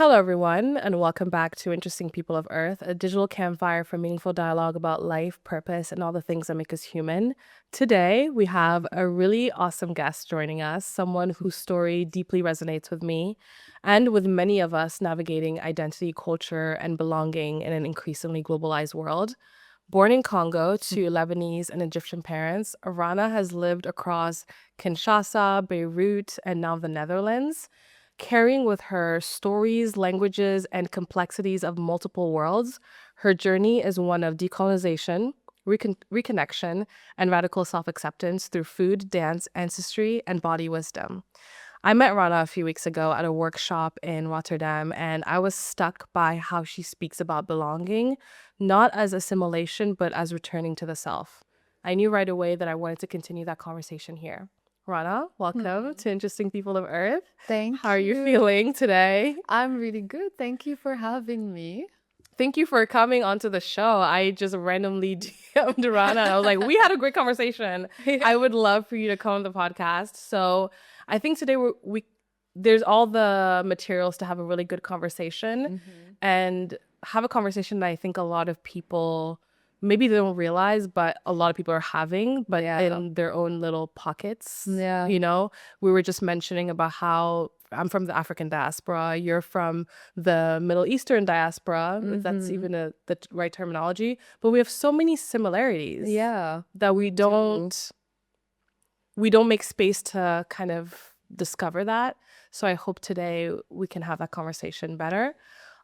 Hello, everyone, and welcome back to Interesting People of Earth, a digital campfire for meaningful dialogue about life, purpose, and all the things that make us human. Today, we have a really awesome guest joining us, someone whose story deeply resonates with me and with many of us navigating identity, culture, and belonging in an increasingly globalized world. Born in Congo to Lebanese and Egyptian parents, Rana has lived across Kinshasa, Beirut, and now the Netherlands, carrying with her stories, languages, and complexities of multiple worlds. Her journey is one of decolonization, reconnection, and radical self acceptance through food, dance, ancestry, and body wisdom. I met Rana a few weeks ago at a workshop in Rotterdam, and I was struck by how she speaks about belonging, not as assimilation, but as returning to the self. I knew right away that I wanted to continue that conversation here. Rana, welcome to Interesting People of Earth. Thank How are you you. feeling today? I'm really good. Thank you for having me. Thank you for coming onto the show. I just randomly DM'd Rana and I was like, we had a great conversation. I would love for you to come on the podcast. So I think today there's all the materials to have a really good conversation and have a conversation that I think a lot of people maybe they don't realize, but a lot of people are having, but in their own little pockets. Yeah. You know, we were just mentioning about how I'm from the African diaspora. You're from the Middle Eastern diaspora, if that's even the right terminology. But we have so many similarities Yeah. that we don't make space to kind of discover that. So I hope today we can have that conversation better.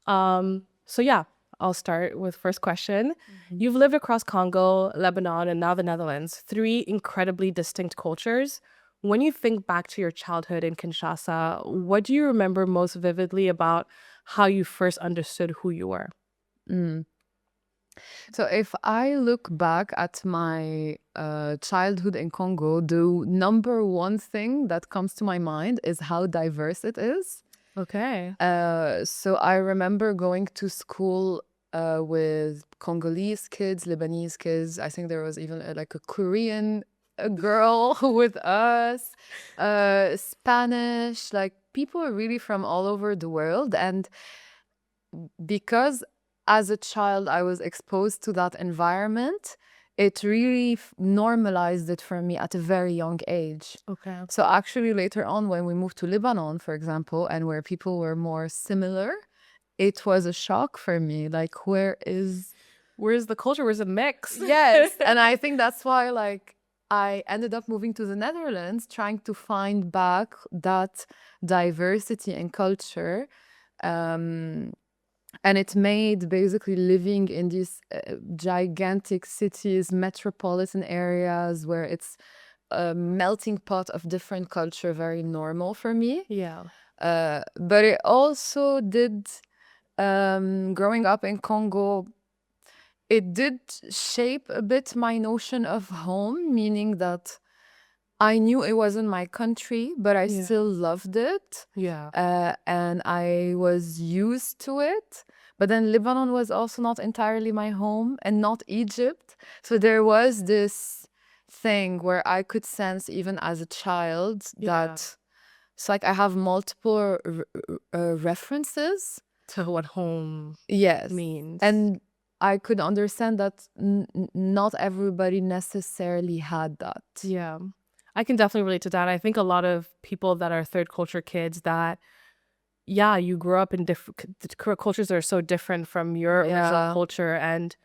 So yeah, I'll start with first question. You've lived across Congo, Lebanon, and now the Netherlands, three incredibly distinct cultures. When you think back to your childhood in Kinshasa, what do you remember most vividly about how you first understood who you were? So if I look back at my childhood in Congo, the number one thing that comes to my mind is how diverse it is. Okay. So I remember going to school with Congolese kids, Lebanese kids. I think there was even like a Korean girl with us, Spanish, like people are really from all over the world. And because as a child I was exposed to that environment, it really normalized it for me at a very young age. Okay. So actually later on when we moved to Lebanon, for example, and where people were more similar, it was a shock for me. Like, where's the culture? Where's the mix? Yes. And I think that's why like I ended up moving to the Netherlands, trying to find back that diversity in culture. And it made basically living in these gigantic cities, metropolitan areas where it's a melting pot of different culture very normal for me. Yeah. But it also did, growing up in Congo, it did shape a bit my notion of home, meaning that I knew it wasn't my country, but I still loved it. Yeah. And I was used to it. But then Lebanon was also not entirely my home and not Egypt. So there was this thing where I could sense, even as a child, that it's like I have multiple references To what home yes means. and I could understand that not everybody necessarily had that. Yeah. I can definitely relate to that. I think a lot of people that are third culture kids that, yeah, you grew up in different cultures that are so different from your original culture. And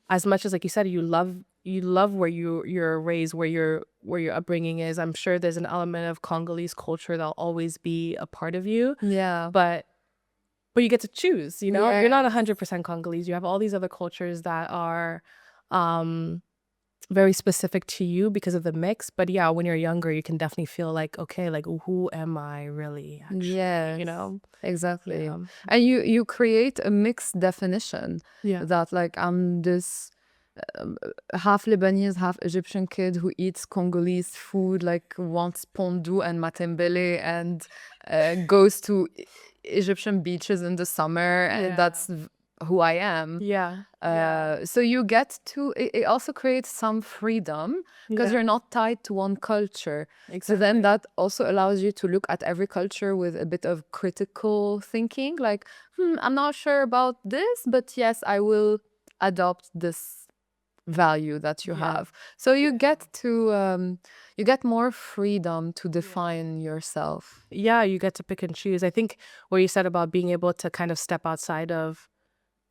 as much as, like you said, you love where you're raised, where your upbringing is. I'm sure there's an element of Congolese culture that'll always be a part of you. Yeah. But you get to choose, you know? Yeah. You're not 100% Congolese. You have all these other cultures that are very specific to you because of the mix. But yeah, when you're younger, you can definitely feel like, okay, like who am I really actually? Yes. You know? Exactly. Yeah. And you create a mixed definition Yeah. that like I'm this half Lebanese, half Egyptian kid who eats Congolese food, like wants pondu and matembele and goes to Egyptian beaches in the summer. And Yeah. that's who I am. Yeah. So you get to, it also creates some freedom because Yeah. you're not tied to one culture. So Exactly. then that also allows you to look at every culture with a bit of critical thinking, like, I'm not sure about this, but yes, I will adopt this value that you Yeah. have. So you get to, you get more freedom to define yourself. Yeah, you get to pick and choose. I think what you said about being able to kind of step outside of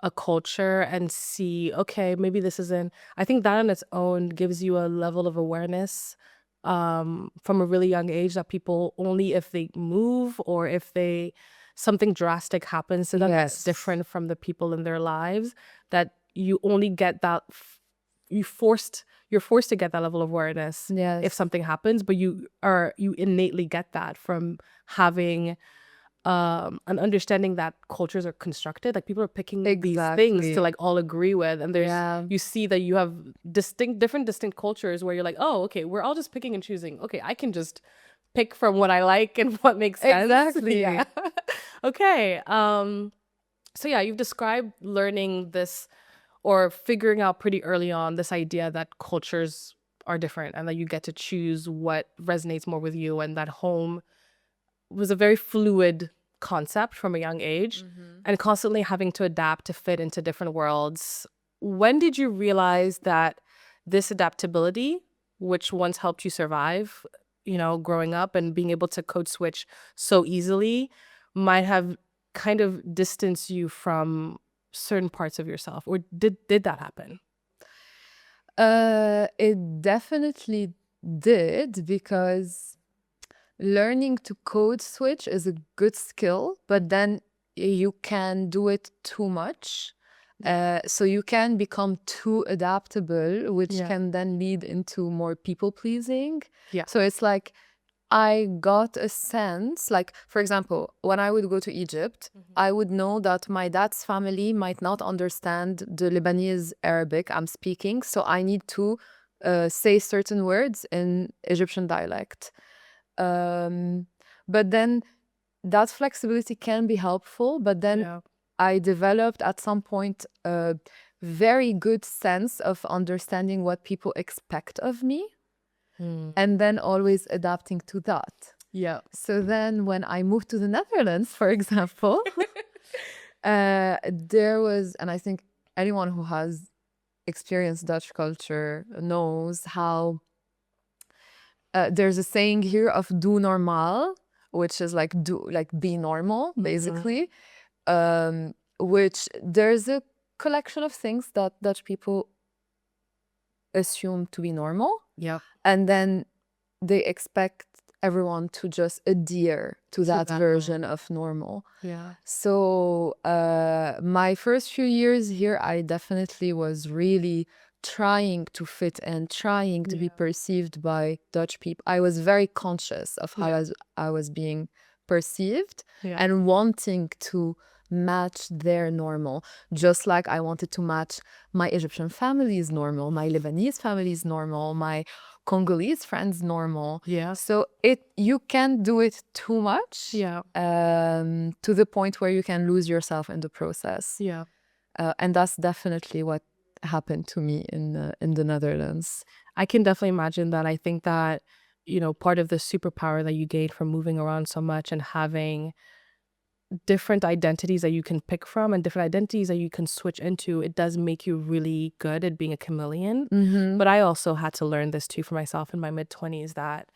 a culture and see, okay, maybe this isn't, I think that on its own gives you a level of awareness from a really young age that people only if they move or if they something drastic happens to them that's Yes. different from the people in their lives, that you only get that you're forced to get that level of awareness if Yes. something happens, but you innately get that from having an understanding that cultures are constructed. Like people are picking these things Exactly. to like all agree with, and there's Yeah. you see that you have different distinct cultures where you're like, oh, okay, we're all just picking and choosing. Okay, I can just pick from what I like and what makes sense. Exactly. Yeah. Okay. So yeah, you've described learning this or figuring out pretty early on this idea that cultures are different and that you get to choose what resonates more with you, and that home was a very fluid concept from a young age, and constantly having to adapt to fit into different worlds. When did you realize that this adaptability, which once helped you survive, growing up and being able to code switch so easily, might have kind of distanced you from certain parts of yourself? Or did that happen? It definitely did, because learning to code switch is a good skill, but then you can do it too much. So you can become too adaptable, which Yeah. can then lead into more people pleasing. Yeah. So it's like, I got a sense, like, for example, when I would go to Egypt, I would know that my dad's family might not understand the Lebanese Arabic I'm speaking. So I need to say certain words in Egyptian dialect. But then that flexibility can be helpful. But then Yeah. I developed at some point a very good sense of understanding what people expect of me, and then always adapting to that. Yeah. So then when I moved to the Netherlands, for example, there was, and I think anyone who has experienced Dutch culture knows how there's a saying here of "doe normaal," which is like be normal, basically. Which there's a collection of things that Dutch people assume to be normal, Yeah. and then they expect everyone to just adhere to that that version of normal. Yeah. So my first few years here, I definitely was really trying to fit in, trying to be perceived by Dutch people. I was very conscious of how I was being perceived, and wanting to match their normal, just like I wanted to match my Egyptian family's normal, my Lebanese family's normal, my Congolese friends normal. Yeah. So you can do it too much, Yeah. to the point where you can lose yourself in the process. Yeah. And that's definitely what happened to me in the Netherlands. I can definitely imagine that. I think that, part of the superpower that you gained from moving around so much and having different identities that you can pick from and different identities that you can switch into, it does make you really good at being a chameleon. But I also had to learn this too for myself in my mid-20s, that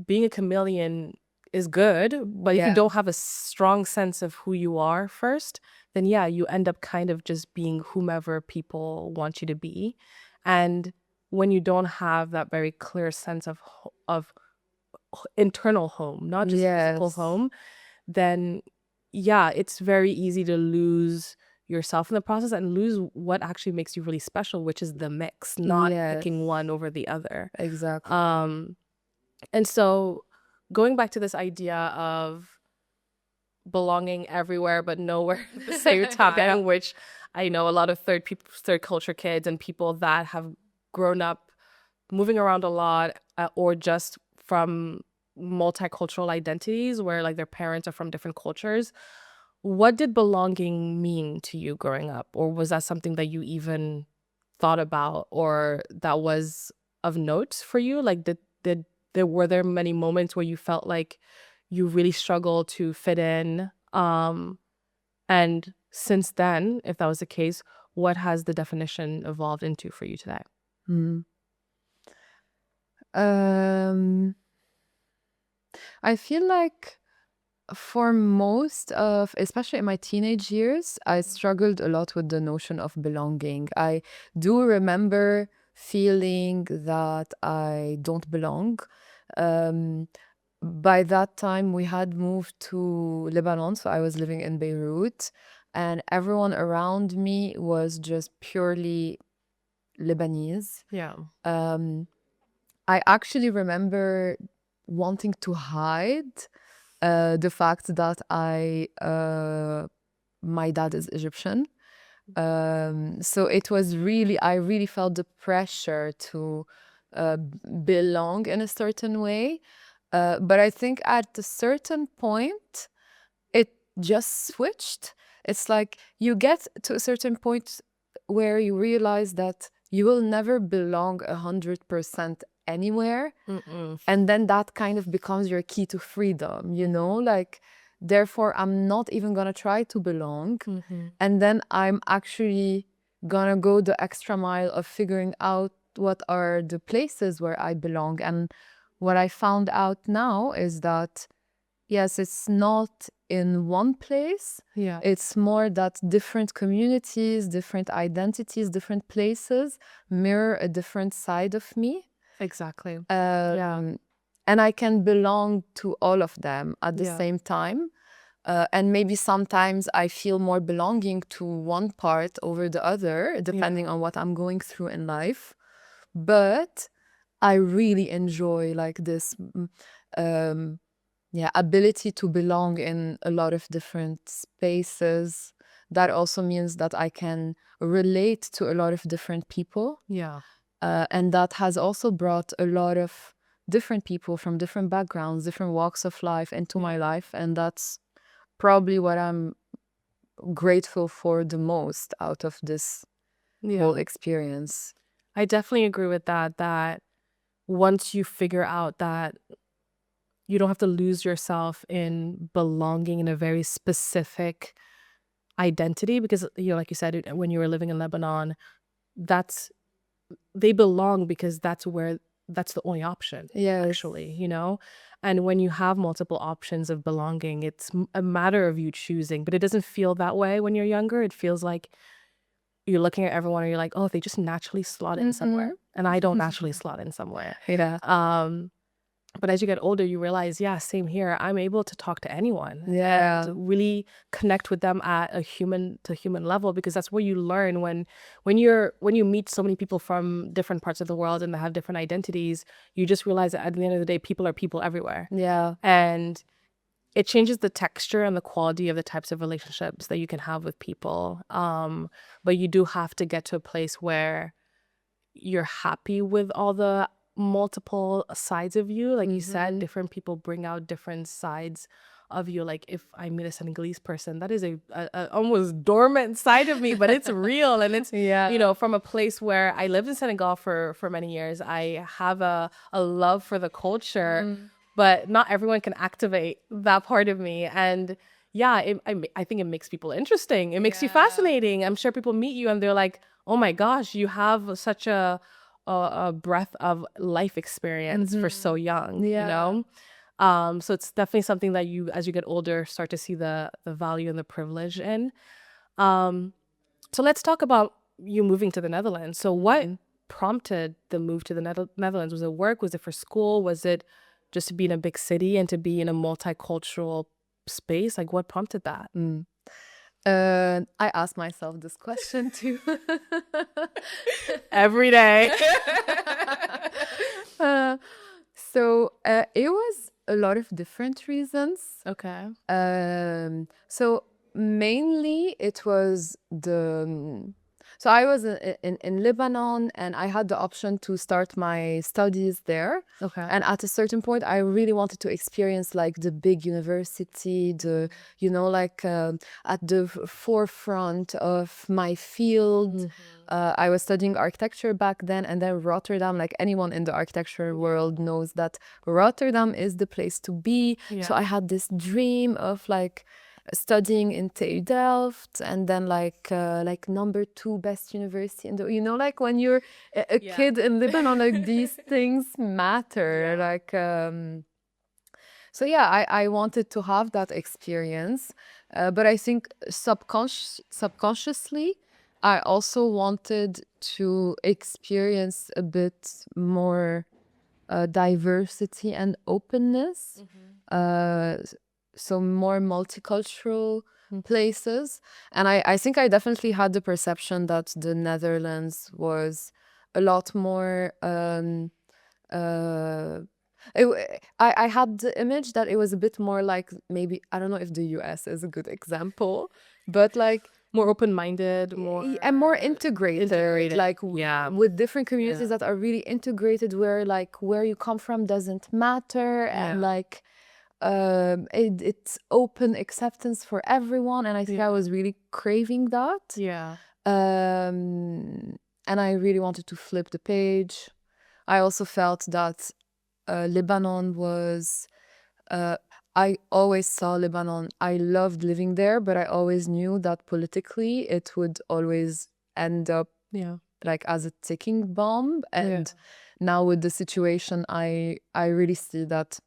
being a chameleon is good, but if you don't have a strong sense of who you are first, then you end up kind of just being whomever people want you to be. And when you don't have that very clear sense of internal home, not just physical home, then it's very easy to lose yourself in the process and lose what actually makes you really special, which is the mix, not picking one over the other. Exactly. And so going back to this idea of belonging everywhere but nowhere at the same time, which I know a lot of third culture kids and people that have grown up moving around a lot, or just from multicultural identities where like their parents are from different cultures. what did belonging mean to you growing up? Or was that something that you even thought about or that was of note for you? Like were there many moments where you felt like you really struggled to fit in? And since then, if that was the case, what has the definition evolved into for you today? Mm. Um, I feel like for most of, especially in my teenage years, I struggled a lot with the notion of belonging. I do remember feeling that I don't belong. Um, by that time, we had moved to Lebanon, so I was living in Beirut, and everyone around me was just purely Lebanese. Yeah. Um, I actually remember wanting to hide the fact that my dad is Egyptian. So it was really, I really felt the pressure to belong in a certain way. But I think at a certain point, it just switched. It's like you get to a certain point where you realize that you will never belong 100% anywhere. Mm-mm. And then that kind of becomes your key to freedom, you know? Like, therefore, I'm not even gonna try to belong. Mm-hmm. And then I'm actually gonna go the extra mile of figuring out what are the places where I belong. And what I found out now is that, yes, it's not in one place. Yeah. It's more that different communities, different identities, different places mirror a different side of me. Exactly. And I can belong to all of them at the Yeah. same time. And maybe sometimes I feel more belonging to one part over the other, depending on what I'm going through in life. But I really enjoy like this ability to belong in a lot of different spaces. That also means that I can relate to a lot of different people. Yeah. And that has also brought a lot of different people from different backgrounds, different walks of life into my life. And that's probably what I'm grateful for the most out of this whole Yeah. experience. I definitely agree with that, that once you figure out that you don't have to lose yourself in belonging in a very specific identity, because, you know, like you said, when you were living in Lebanon, that's they belong because that's the only option, Yes. actually, you know? And when you have multiple options of belonging, it's a matter of you choosing, but it doesn't feel that way when you're younger. It feels like you're looking at everyone and you're like, oh, they just naturally slot in somewhere. And I don't naturally slot in somewhere. Yeah. But as you get older, you realize, yeah, same here. I'm able to talk to anyone Yeah. and really connect with them at a human to human level, because that's where you learn when you meet so many people from different parts of the world and they have different identities, you just realize that at the end of the day, people are people everywhere. Yeah. And it changes the texture and the quality of the types of relationships that you can have with people. But you do have to get to a place where you're happy with all the multiple sides of you. Like you said, different people bring out different sides of you. Like if I meet a Senegalese person, that is a almost dormant side of me, but it's real. And it's, you know, from a place where I lived in Senegal for many years, I have a love for the culture, but not everyone can activate that part of me. And yeah, I think it makes people interesting. It makes you fascinating. I'm sure people meet you and they're like, oh my gosh, you have such a breadth of life experience for so young, you know? So it's definitely something that you, as you get older, start to see the value and the privilege in. So let's talk about you moving to the Netherlands. So what prompted the move to the Netherlands? Was it work? Was it for school? Was it just to be in a big city and to be in a multicultural space? Like what prompted that? I ask myself this question too. Every day. So it was a lot of different reasons. Okay. So mainly it was So I was in Lebanon, and I had the option to start my studies there. Okay. And at a certain point, I really wanted to experience like the big university, like at the forefront of my field. I was studying architecture back then, and then Rotterdam, like anyone in the architecture world knows that Rotterdam is the place to be. So I had this dream of like studying in TU Delft, and then like number 2 best university in the, like when you're a kid in Lebanon, like these things matter. Like so yeah, I wanted to have that experience, but I think subconsciously I also wanted to experience a bit more diversity and openness. Uh, so more multicultural places. And I think I definitely had the perception that the Netherlands was a lot more uh I had the image that it was a bit more like, maybe, I don't know if the US is a good example, but like More open-minded, more and more integrated, like Yeah. with different communities that are really integrated, where like where you come from doesn't matter, and like it's open acceptance for everyone, and I think I was really craving that. Yeah. And I really wanted to flip the page. I also felt that Lebanon was I always saw Lebanon. I loved living there, but I always knew that politically it would always end up Yeah. like as a ticking bomb. And now with the situation, I really see that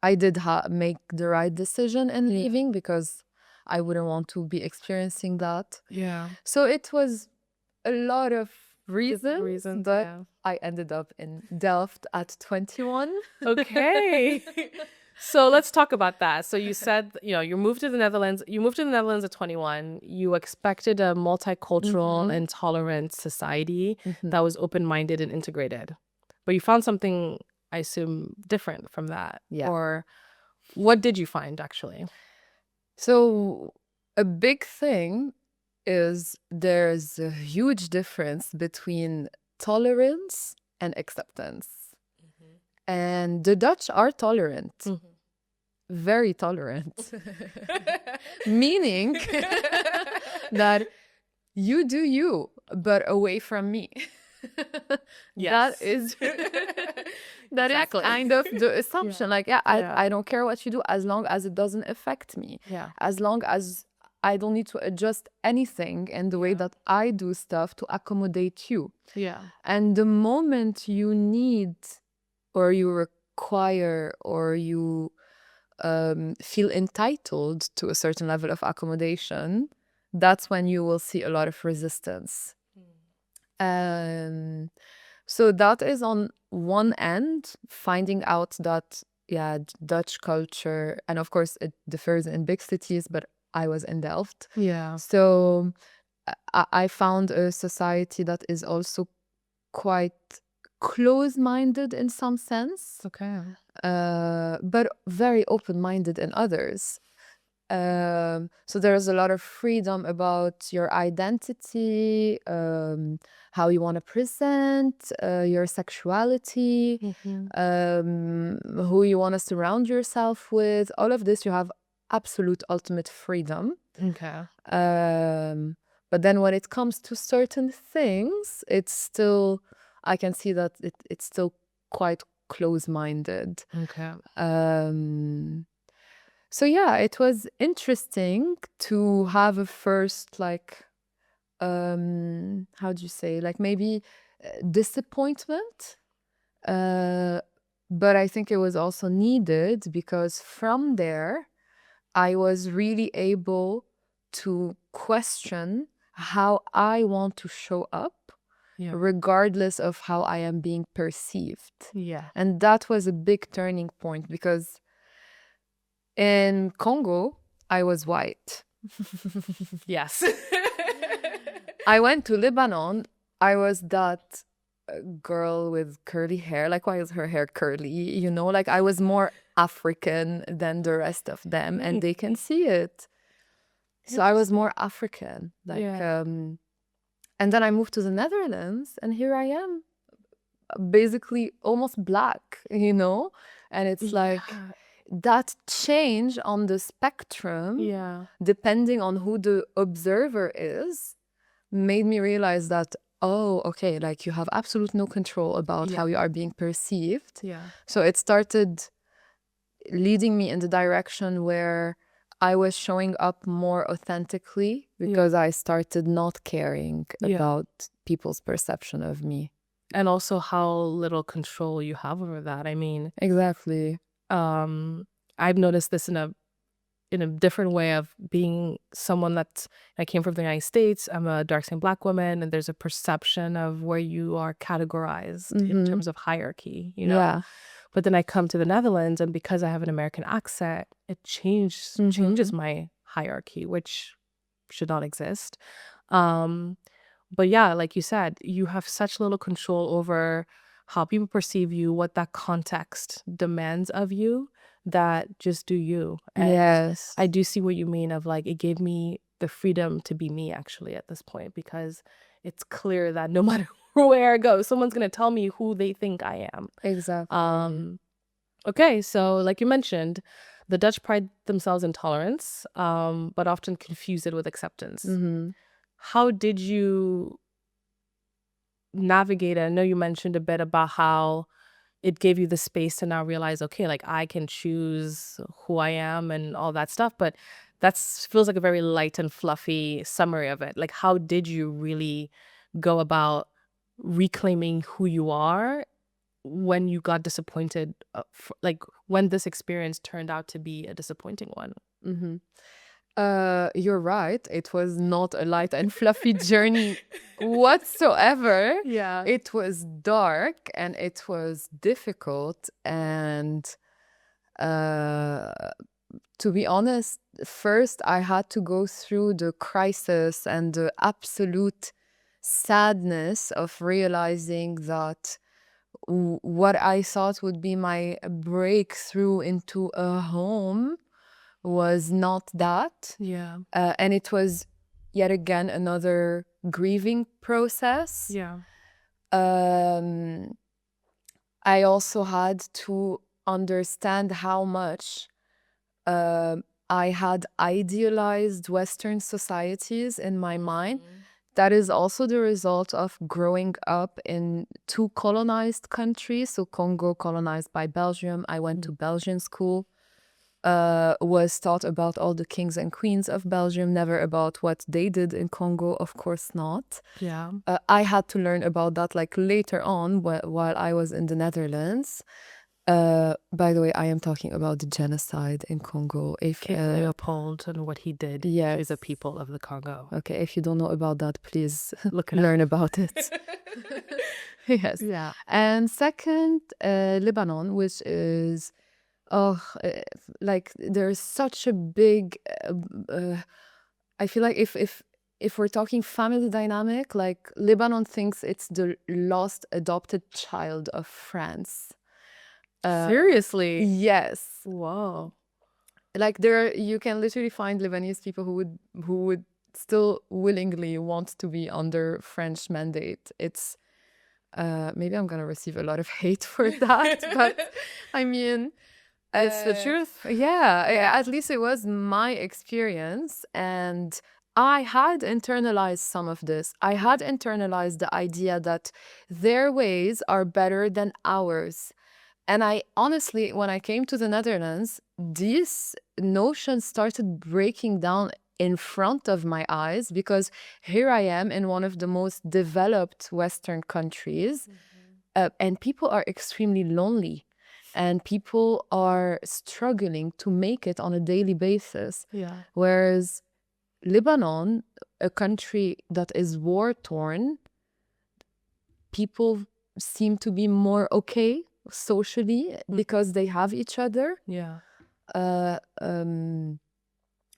I did make the right decision in leaving, because I wouldn't want to be experiencing that. Yeah. So it was a lot of Different reasons, but yeah. I ended up in Delft at 21. Okay. So let's talk about that. So you said, you moved to the Netherlands. You moved to the Netherlands at 21. You expected a multicultural and tolerant society that was open-minded and integrated. But you found something, I assume, different from that. Yeah. Or what did you find, actually? So a big thing is there's a huge difference between tolerance and acceptance. And the Dutch are tolerant, very tolerant, meaning that you do you, but away from me. Yes. That is kind of the assumption. Like, I don't care what you do as long as it doesn't affect me. Yeah. As long as I don't need to adjust anything in the way that I do stuff to accommodate you. Yeah. And the moment you need, or you require, or you feel entitled to a certain level of accommodation, that's when you will see a lot of resistance. So that is on one end, finding out that, Dutch culture, and of course it differs in big cities, but I was in Delft. Yeah. So I found a society that is also quite close-minded in some sense, Okay. but very open-minded in others. So there's a lot of freedom about your identity, how you want to present, your sexuality, who you want to surround yourself with. All of this, you have absolute ultimate freedom. Okay. But then when it comes to certain things, it's still, I can see that it's still quite close-minded. Okay. So yeah, it was interesting to have a first, like, how do you say, like maybe disappointment. But I think it was also needed, because from there, I was really able to question how I want to show up, regardless of how I am being perceived. Yeah. And that was a big turning point, because in Congo, I was white. Yes. I went to Lebanon, I was that girl with curly hair. Like, why is her hair curly? Like I was more African than the rest of them, and they can see it. So I was more African. Like, And then I moved to the Netherlands, and here I am, basically almost black, And it's like Yeah. that change on the spectrum, Yeah. depending on who the observer is, made me realize that, oh, okay, like you have absolute no control about Yeah. how you are being perceived. Yeah. So it started leading me in the direction where I was showing up more authentically because I started not caring Yeah. about people's perception of me. And also how little control you have over that. I mean, Exactly. I've noticed this in a different way of being someone I came from the United States. I'm a dark-skinned Black woman, and there's a perception of where you are categorized in terms of hierarchy, Yeah. But then I come to the Netherlands, and because I have an American accent, it changes my hierarchy, which should not exist. But yeah, like you said, you have such little control over how people perceive you, what that context demands of you, that just do you. And Yes. I do see what you mean of like, it gave me the freedom to be me actually at this point, because it's clear that no matter where I go, someone's going to tell me who they think I am. Exactly. Okay, so like you mentioned, the Dutch pride themselves in tolerance, but often confuse it with acceptance. How did you navigate it? I know you mentioned a bit about how it gave you the space to now realize, okay, like I can choose who I am and all that stuff, but that feels like a very light and fluffy summary of it. Like, how did you really go about reclaiming who you are when you got disappointed, like when this experience turned out to be a disappointing one? You're right. It was not a light and fluffy journey whatsoever. Yeah. It was dark and it was difficult. And to be honest, first I had to go through the crisis and the absolute sadness of realizing that what I thought would be my breakthrough into a home was not that. Yeah. And it was yet again another grieving process. Yeah. I also had to understand how much I had idealized Western societies in my mind. That is also the result of growing up in two colonized countries. So Congo colonized by Belgium. I went to Belgian school. Was taught about all the kings and queens of Belgium, never about what they did in Congo, of course not. Yeah. I had to learn about that like later on while I was in the Netherlands. By the way, I am talking about the genocide in Congo. If King Leopold and what he did to the people of the Congo. Okay, if you don't know about that, please Look it learn about it. Yes. Yeah. And second, Lebanon, which is like there's such a big I feel like if we're talking family dynamic, like Lebanon thinks it's the lost adopted child of France. Seriously? Yes. Whoa. Like you can literally find Lebanese people who would still willingly want to be under French mandate. It's maybe I'm gonna receive a lot of hate for that, but I mean, it's the truth. Yeah, at least it was my experience. And I had internalized some of this. I had internalized the idea that their ways are better than ours. And I honestly, when I came to the Netherlands, these notions started breaking down in front of my eyes, because here I am in one of the most developed Western countries, and people are extremely lonely. And people are struggling to make it on a daily basis. Yeah. Whereas Lebanon, a country that is war-torn, people seem to be more okay socially because they have each other. Yeah.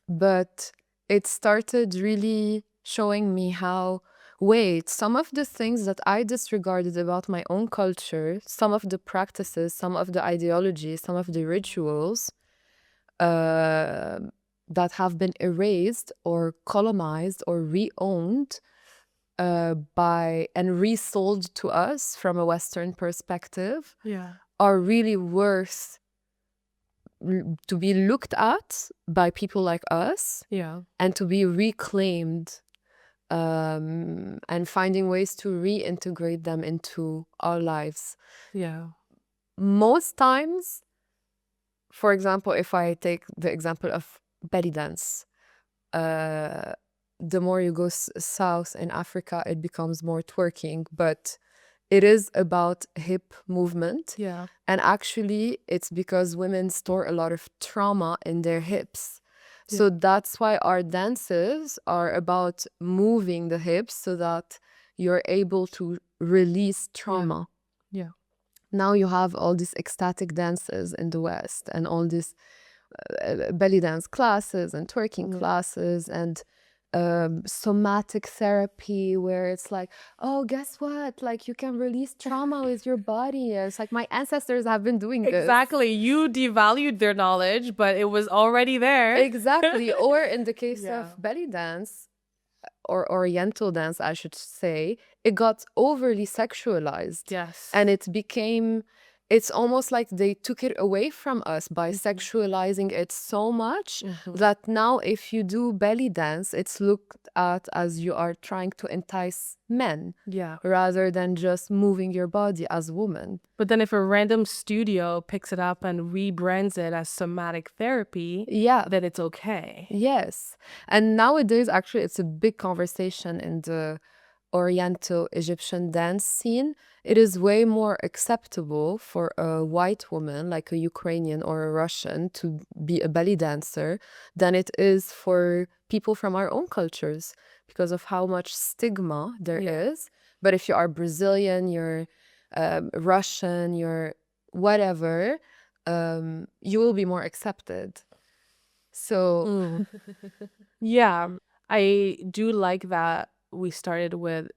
But it started really showing me how, wait, some of the things that I disregarded about my own culture, some of the practices, some of the ideologies, some of the rituals that have been erased or colonized or re-owned by and resold to us from a Western perspective Yeah. are really worth to be looked at by people like us Yeah. and to be reclaimed, and finding ways to reintegrate them into our lives. Yeah. Most times, for example, if I take the example of belly dance, the more you go south in Africa, it becomes more twerking, but it is about hip movement. Yeah. And actually, it's because women store a lot of trauma in their hips. So that's why our dances are about moving the hips so that you're able to release trauma. Yeah. Now you have all these ecstatic dances in the West and all these belly dance classes and twerking classes and somatic therapy where it's like, oh, guess what? Like you can release trauma with your body. It's like my ancestors have been doing this. Exactly. You devalued their knowledge, but it was already there. Exactly. Or in the case Yeah. of belly dance or oriental dance, I should say, it got overly sexualized. Yes. And it became, it's almost like they took it away from us by sexualizing it so much that now if you do belly dance, it's looked at as you are trying to entice men Yeah. rather than just moving your body as woman. But then if a random studio picks it up and rebrands it as somatic therapy, Yeah. then it's okay. Yes. And nowadays, actually, it's a big conversation in the Oriental Egyptian dance scene. It is way more acceptable for a white woman, like a Ukrainian or a Russian, to be a belly dancer than it is for people from our own cultures because of how much stigma there is. But if you are Brazilian, you're Russian, you're whatever, you will be more accepted. So, Yeah. I do like that we started with,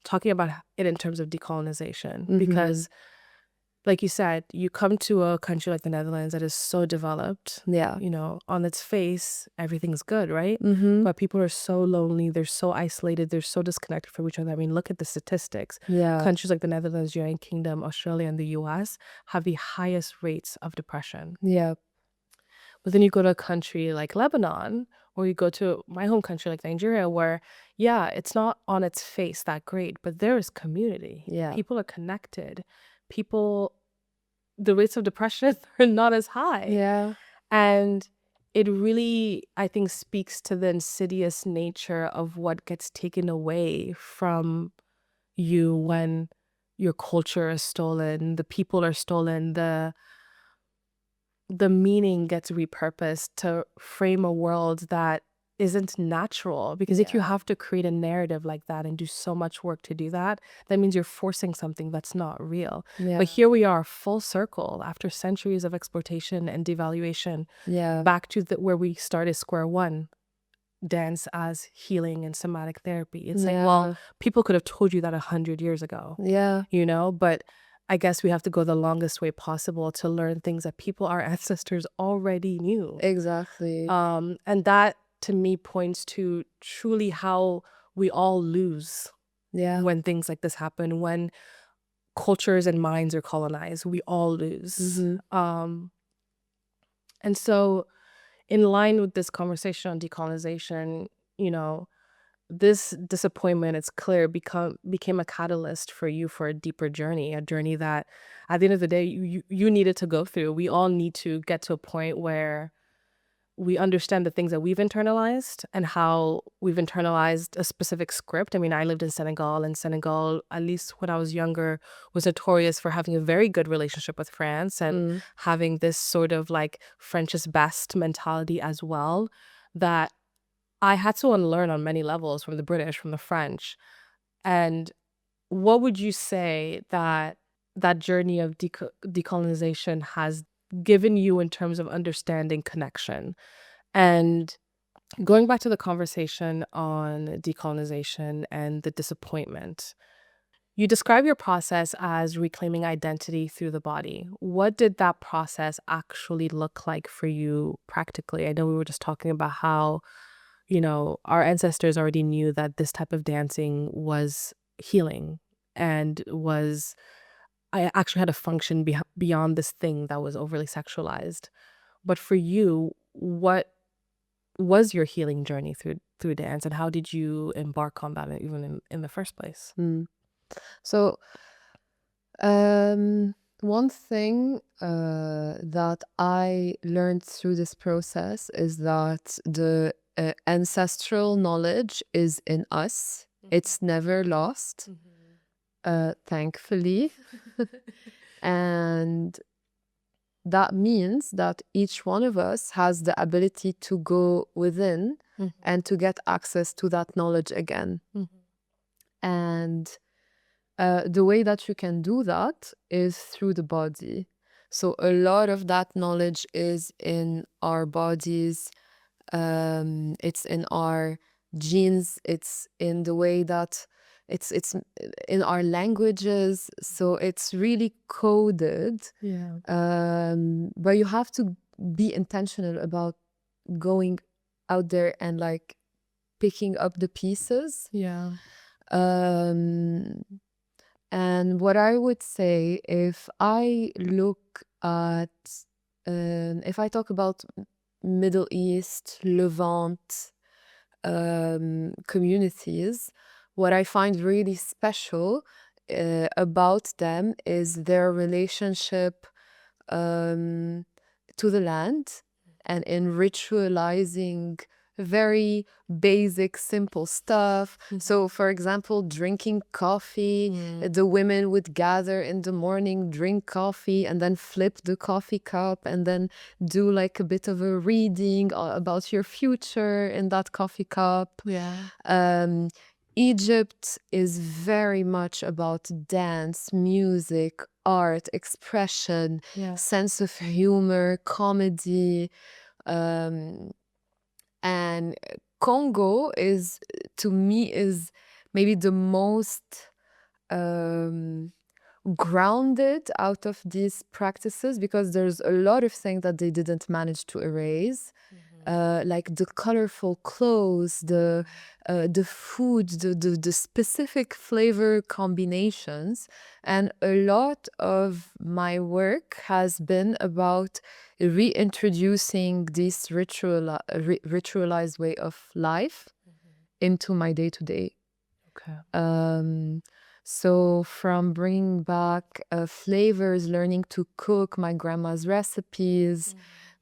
talking about it in terms of decolonization because like you said, you come to a country like the Netherlands that is so developed. yeah. On its face, everything's good, right? Mm-hmm. But people are so lonely, they're so isolated, they're so disconnected from each other. I mean, look at the statistics. Yeah. Countries like the Netherlands, United Kingdom, Australia, and the US have the highest rates of depression. Yeah. But then you go to a country like Lebanon, or you go to my home country like Nigeria, where, yeah, it's not on its face that great, but there is community. Yeah. People are connected. The rates of depression are not as high. Yeah. And it really, I think, speaks to the insidious nature of what gets taken away from you when your culture is stolen, the people are stolen, the meaning gets repurposed to frame a world that isn't natural. Because if you have to create a narrative like that and do so much work to do that, that means you're forcing something that's not real. Yeah. But here we are, full circle, after centuries of exploitation and devaluation, Yeah. back to where we started square one. Dance as healing and somatic therapy. It's like, well, people could have told you that 100 years ago. Yeah. But I guess we have to go the longest way possible to learn things that our ancestors already knew. Exactly. And that to me points to truly how we all lose when things like this happen, when cultures and minds are colonized. We all lose. And so in line with this conversation on decolonization, this disappointment, it's clear, became a catalyst for you for a deeper journey, a journey that at the end of the day, you needed to go through. We all need to get to a point where we understand the things that we've internalized and how we've internalized a specific script. I mean, I lived in Senegal, and Senegal, at least when I was younger, was notorious for having a very good relationship with France and having this sort of like French is best mentality as well, that I had to unlearn on many levels from the British, from the French. And what would you say that journey of decolonization has given you in terms of understanding connection? And going back to the conversation on decolonization and the disappointment, you describe your process as reclaiming identity through the body. What did that process actually look like for you practically? I know we were just talking about how, our ancestors already knew that this type of dancing was healing and was I actually had a function beyond this thing that was overly sexualized. But for you, what was your healing journey through dance, and how did you embark on that even in the first place? So, one thing that I learned through this process is that the ancestral knowledge is in us. It's never lost, thankfully. And that means that each one of us has the ability to go within and to get access to that knowledge again. And the way that you can do that is through the body. So a lot of that knowledge is in our bodies. It's in our genes. It's in the way that it's in our languages. So it's really coded. Yeah. But you have to be intentional about going out there and like picking up the pieces. Yeah. And what I would say, if I look at, if I talk about Middle East, Levant communities, what I find really special about them is their relationship to the land and in ritualizing very basic, simple stuff. So, for example, drinking coffee, the women would gather in the morning, drink coffee, and then flip the coffee cup and then do like a bit of a reading about your future in that coffee cup. Yeah. Egypt is very much about dance, music, art, expression, Yeah. sense of humor, comedy. And Congo is, to me, is maybe the most grounded out of these practices because there's a lot of things that they didn't manage to erase. Like the colorful clothes, the food, the specific flavor combinations. And a lot of my work has been about reintroducing this ritualized way of life into my day-to-day. Okay. So from bringing back flavors, learning to cook my grandma's recipes,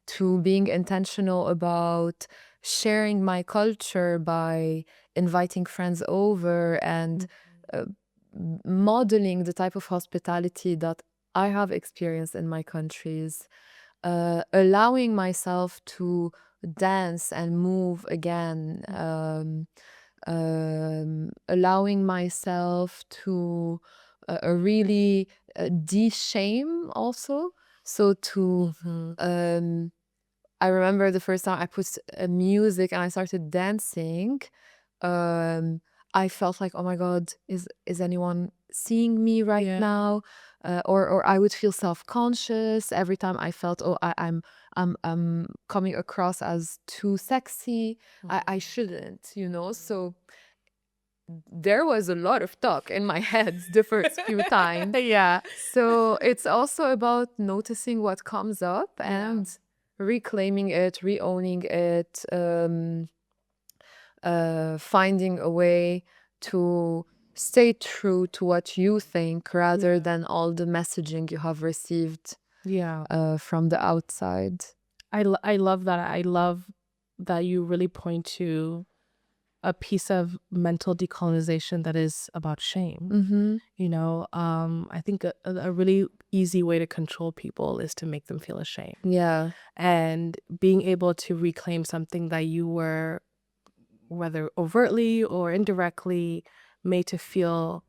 to being intentional about sharing my culture by inviting friends over and modeling the type of hospitality that I have experienced in my countries, allowing myself to dance and move again, allowing myself to really de-shame also. So to I remember the first time I put music and I started dancing, I felt like, oh my God, is anyone seeing me right Yeah. now? Or I would feel self-conscious every time I felt, oh, I'm coming across as too sexy. I shouldn't, So there was a lot of talk in my head the first few times. Yeah. So it's also about noticing what comes up and reclaiming it, re-owning it, finding a way to stay true to what you think rather than all the messaging you have received Yeah. from the outside. I love that. I love that you really point to a piece of mental decolonization that is about shame. I think a really easy way to control people is to make them feel ashamed. Yeah. And being able to reclaim something that you were, whether overtly or indirectly, made to feel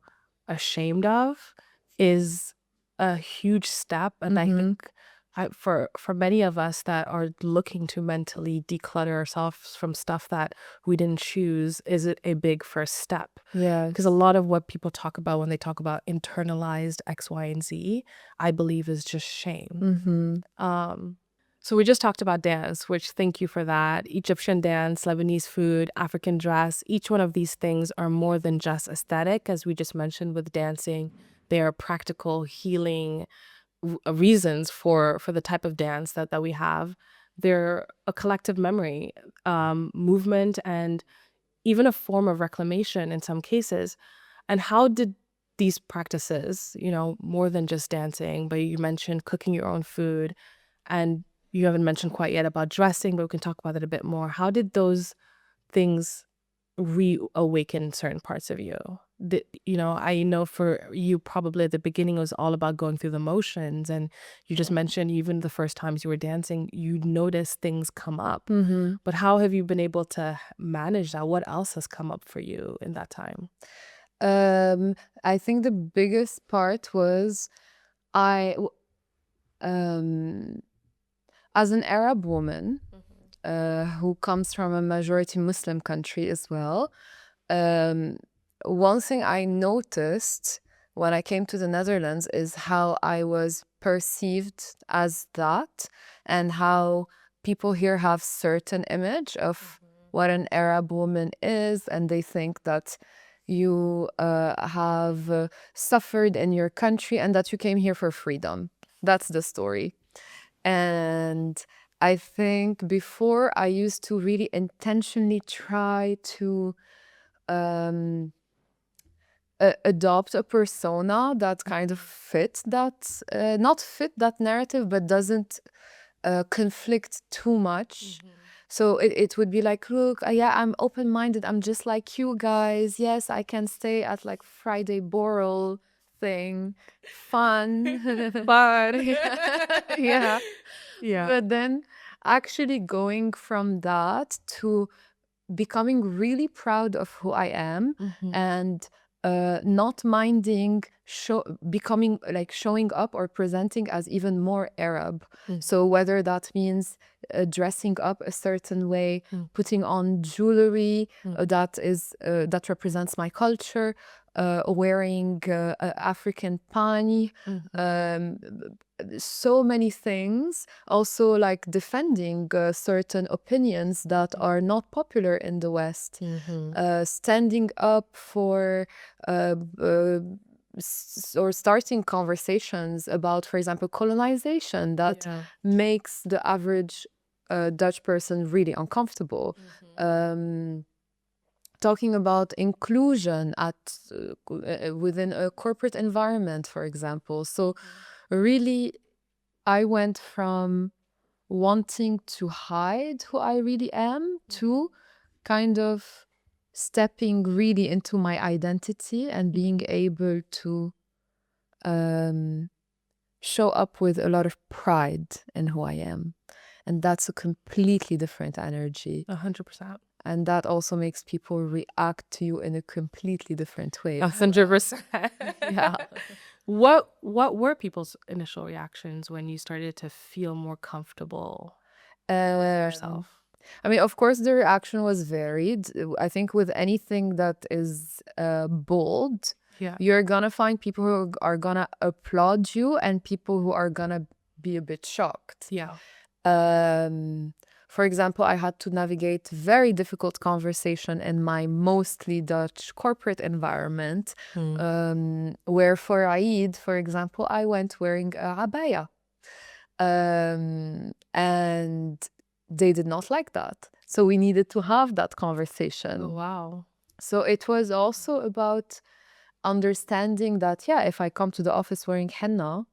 ashamed of is a huge step. And I think for many of us that are looking to mentally declutter ourselves from stuff that we didn't choose is it a big first step. Yeah. Because a lot of what people talk about when they talk about internalized X, Y, and Z, I believe is just shame. So we just talked about dance, which thank you for that. Egyptian dance, Lebanese food, African dress, each one of these things are more than just aesthetic, as we just mentioned with dancing. They are practical healing reasons for the type of dance that we have. They're a collective memory, movement, and even a form of reclamation in some cases. And how did these practices, more than just dancing, but you mentioned cooking your own food, and you haven't mentioned quite yet about dressing, but we can talk about it a bit more. How did those things reawaken certain parts of you? I know for you, probably at the beginning, it was all about going through the motions. And you just mentioned even the first times you were dancing, you noticed things come up. But how have you been able to manage that? What else has come up for you in that time? I think the biggest part was I, um, as an Arab woman who comes from a majority Muslim country as well, um, one thing I noticed when I came to the Netherlands is how I was perceived as that, and how people here have certain image of what an Arab woman is, and they think that you have suffered in your country and that you came here for freedom. That's the story. And I think before I used to really intentionally try to adopt a persona that kind of fit that, not fit that narrative, but doesn't conflict too much. So it would be like, look, yeah, I'm open-minded. I'm just like you guys. Yes, I can stay at like Friday Boral thing. Fun. But Yeah. yeah. But then actually going from that to becoming really proud of who I am, and not minding becoming like showing up or presenting as even more Arab. So whether that means dressing up a certain way, putting on jewelry that represents my culture, wearing African pani, so many things. Also, like defending certain opinions that are not popular in the West, standing up for or starting conversations about, for example, colonization that makes the average Dutch person really uncomfortable. Talking about inclusion within a corporate environment, for example. So really, I went from wanting to hide who I really am to kind of stepping really into my identity and being able to show up with a lot of pride in who I am. And that's a completely different energy. 100%. And that also makes people react to you in a completely different way. 100%. Yeah. What were people's initial reactions when you started to feel more comfortable yourself? I mean, of course, the reaction was varied. I think with anything that is bold, you're gonna find people who are gonna applaud you and people who are gonna be a bit shocked. Yeah. For example, I had to navigate very difficult conversation in my mostly Dutch corporate environment, where for Eid, for example, I went wearing a abaya. And they did not like that. So we needed to have that conversation. Oh, wow. So it was also about understanding that, yeah, if I come to the office wearing henna,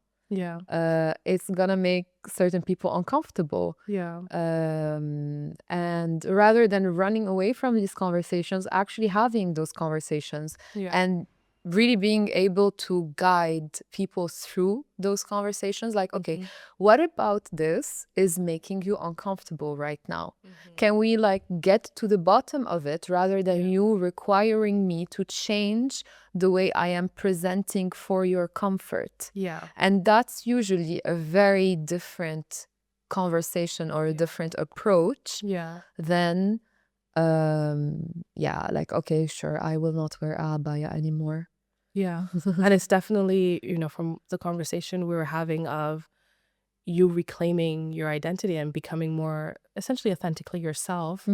it's gonna make certain people uncomfortable. Yeah. And rather than running away from these conversations, actually having those conversations and really being able to guide people through those conversations. Like, okay, what about this is making you uncomfortable right now? Can we like get to the bottom of it rather than you requiring me to change the way I am presenting for your comfort? Yeah. And that's usually a very different conversation or a different approach than like, okay, sure, I will not wear abaya anymore. Yeah. And it's definitely, from the conversation we were having of, you reclaiming your identity and becoming more essentially authentically yourself,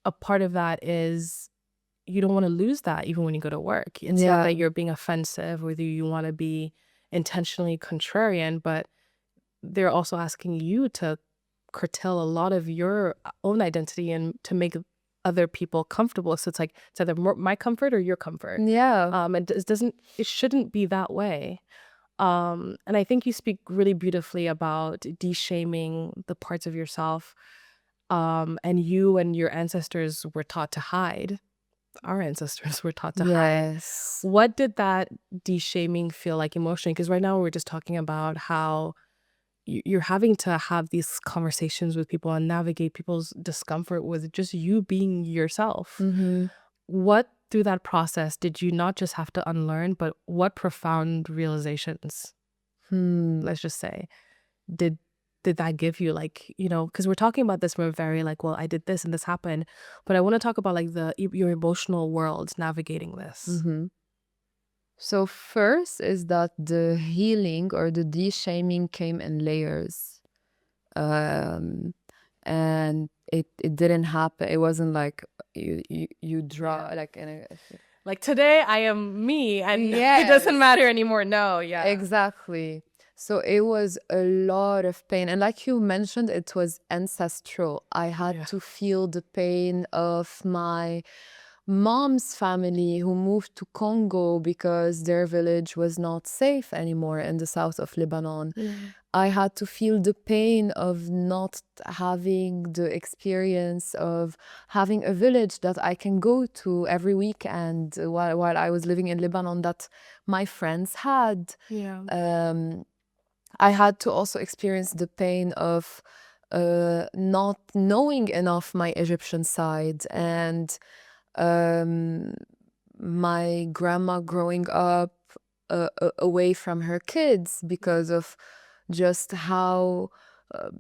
a part of that is you don't want to lose that even when you go to work. It's not Yeah. that you're being offensive or that you want to be intentionally contrarian, but they're also asking you to curtail a lot of your own identity and to make other people comfortable. So it's either my comfort or your comfort. Yeah. It shouldn't be that way. And I think you speak really beautifully about de-shaming the parts of yourself. And you and your ancestors were taught to hide. Our ancestors were taught to hide. Yes. What did that de-shaming feel like emotionally? Because right now we're just talking about how you're having to have these conversations with people and navigate people's discomfort with just you being yourself. What through that process did you not just have to unlearn, but what profound realizations, let's just say, did that give you? Like, because we're talking about this, we're very like, well, I did this and this happened, but I want to talk about like your emotional world navigating this. So first is that the healing or the de-shaming came in layers. And it didn't happen. It wasn't like you draw like in a Like today I am me and it Yes. doesn't matter anymore. No, yeah. Exactly. So it was a lot of pain. And like you mentioned, it was ancestral. I had Yeah. to feel the pain of my mom's family who moved to Congo because their village was not safe anymore in the south of Lebanon. I had to feel the pain of not having the experience of having a village that I can go to every weekend while I was living in Lebanon that my friends had. Yeah. I had to also experience the pain of not knowing enough my Egyptian side and my grandma growing up away from her kids because of just how